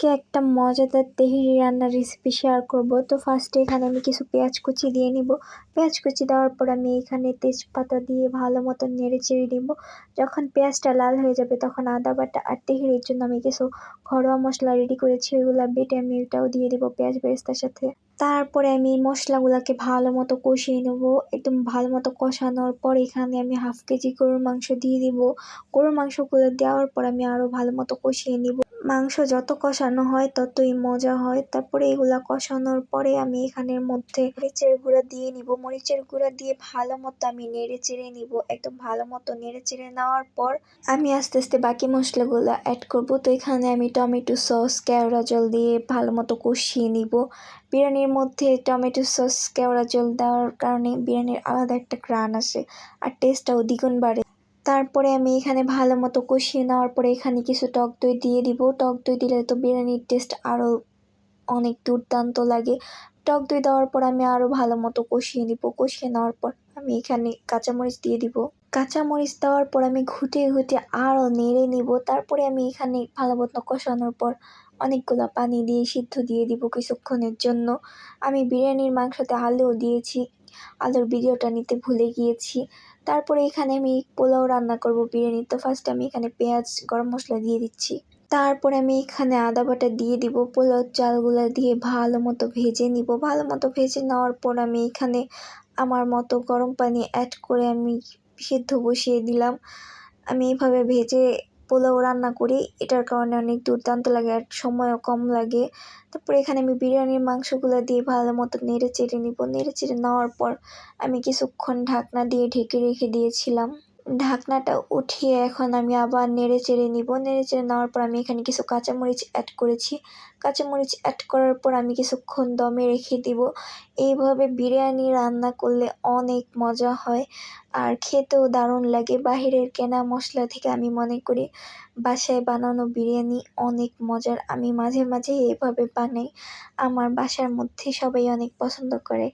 আজকে একটা মজাদার তেহেরি রান্নার রেসিপি শেয়ার করব। তো ফার্স্টে এখানে আমি কিছু পেঁয়াজ কুচি দিয়ে নিব। পেঁয়াজ কুচি দেওয়ার পর আমি এখানে তেজপাতা দিয়ে ভালো মতো নেড়ে চেড়ে নিব। যখন পেঁয়াজটা লাল হয়ে যাবে তখন আদা বাটা আর তেহেরির জন্য আমি কিছু ঘরোয়া মশলা রেডি করেছি, ওইগুলো বেটে আমি এটাও দিয়ে দিব পেঁয়াজ বেরেস্তার সাথে। তারপরে আমি এই মশলাগুলোকে ভালো মতো কষিয়ে নেব। একদম ভালো মতো কষানোর পর এখানে আমি 1/2 কেজি গরুর মাংস দিয়ে দিব। গরুর মাংসগুলো দেওয়ার পর আমি আরও ভালো মতো কষিয়ে নিব। মাংস যত কষানো হয় ততই মজা হয়। তারপরে এগুলা কষানোর পরে আমি এখানের মধ্যে মরিচের গুঁড়া দিয়ে নিব। মরিচের গুঁড়া দিয়ে ভালো মতো আমি নেড়ে চেড়ে নিব। একদম ভালো মতো নেড়ে চেড়ে নেওয়ার পর আমি আস্তে আস্তে বাকি মশলাগুলো অ্যাড করব। তো এখানে আমি টমেটো সস, কেওড়া জল দিয়ে ভালো মতো কষিয়ে নিব। বিরিয়ানির মধ্যে টমেটো সস, কেওড়া জল দেওয়ার কারণে বিরিয়ানির আলাদা একটা ঘ্রাণ আসে আর টেস্টটাও দ্বিগুণ বাড়ে। তারপরে আমি এখানে ভালো মতো কষিয়ে নেওয়ার পরে এখানে কিছু টক দই দিয়ে দিব। টক দই দিলে তো বিরিয়ানির টেস্ট আরও অনেক দুর্দান্ত লাগে। টক দই দেওয়ার পর আমি আরও ভালো মতো কষিয়ে নিব। কষিয়ে নেওয়ার পর আমি এখানে কাঁচামরিচ দিয়ে দিব। কাঁচামরিচ দেওয়ার পর আমি ঘুটিয়ে ঘুটিয়ে আরও নেড়ে নিব। তারপরে আমি এখানে ভালো মতো কষানোর পর অনেকগুলো পানি দিয়ে সিদ্ধ দিয়ে দিব কিছুক্ষণের জন্য। আমি বিরিয়ানির মাংসতে আলুও দিয়েছি, আলুর ভিডিওটা নিতে ভুলে গিয়েছি। তারপরে এখানে আমি পোলাও রান্না করব বিরিয়ানি। তো ফার্স্টে আমি এখানে পেঁয়াজ, গরম মশলা দিয়ে দিচ্ছি। তারপরে আমি এখানে আদা বাটা দিয়ে দিব। পোলাও চালগুলো দিয়ে ভালো মতো ভেজে নিব। ভালো মতো ভেজে নেওয়ার পর আমি এখানে আমার মতো গরম পানি অ্যাড করে আমি সিদ্ধ বসিয়ে দিলাম। আমি এইভাবে ভেজে পোলাও রান্না করি, এটার কারণে অনেক দুর্দান্ত লাগে আর সময়ও কম লাগে। তারপরে এখানে আমি বিরিয়ানির মাংসগুলো দিয়ে ভালো মতো নেড়ে চেড়ে নিব। নেড়ে চেড়ে নেওয়ার পর আমি কিছুক্ষণ ঢাকনা দিয়ে ঢেকে রেখে দিয়েছিলাম। ঢাকনাটা উঠিয়ে এখন আমি আবার নেড়ে চেড়ে নিব। নেড়ে চেড়ে নেওয়ার পর আমি এখানে কিছু কাঁচামরিচ অ্যাড করেছি। কাঁচামরিচ অ্যাড করার পর আমি কিছুক্ষণ দমে রেখে দিব। এইভাবে বিরিয়ানি রান্না করলে অনেক মজা হয় আর খেতেও দারুণ লাগে। বাহিরের কেনা মশলা থেকে আমি মনে করি বাসায় বানানো বিরিয়ানি অনেক মজার। আমি মাঝে মাঝে এভাবে বানাই, আমার বাসার মধ্যে সবাই অনেক পছন্দ করে।